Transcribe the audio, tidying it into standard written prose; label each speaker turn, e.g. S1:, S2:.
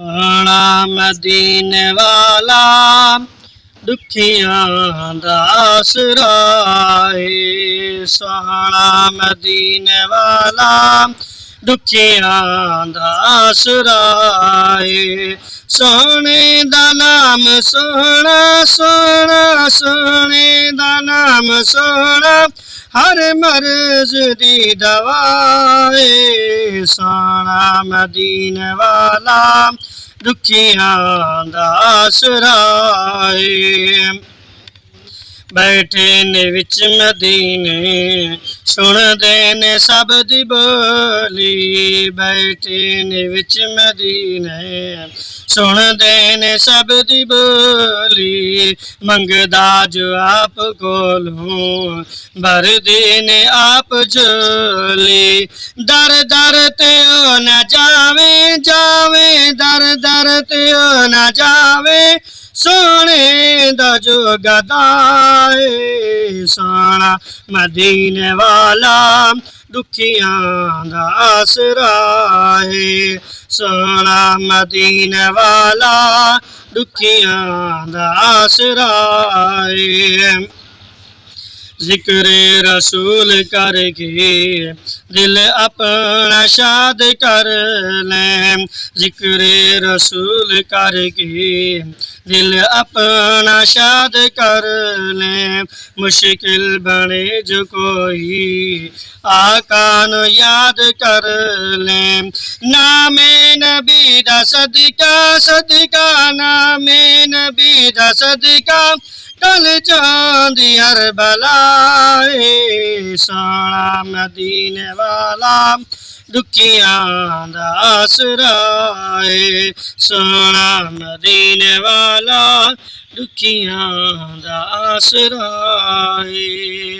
S1: सोहना मदीने वाला दुखियां दा आसरा है। सोहना मदीने वाला दुखियां दा आसरा है। सोहने दा नाम सोहना सोहना, सोहने दा नाम सोहना, हर मर्ज दी दवा है। सोहना मदीने वाला दुखियां दा आसरा है। बैठे ने विच मदीने सुनदे ने सब दी बोली। बैठे ने विच मदीने सुनदे ने सब दी बोली। मंगदा जो आप कोलों भरदे ने आप झोली। दर दर ते ओ न जावे जावे, दर दर ते ओ न जावे, सोने दा जो गदा है। सोहना मदीने वाला दुखियां दा आसरा है। सोहना मदीने वाला दुखियां दा आसरा है। जिक्रे रसूल करके दिल अपना शाद कर लें। जिक्रे रसूल करके दिल अपना शाद कर लें। मुश्किल बने जो कोई आका नु याद कर लें। नामे नबी दा सदका सदका, नामे नबी दा सदका, टल जांदी हर बलाए। सोहना मदीने वाला दुखियां दा आसरा है। सोहना मदीने वाला दुखियां दा आसरा है।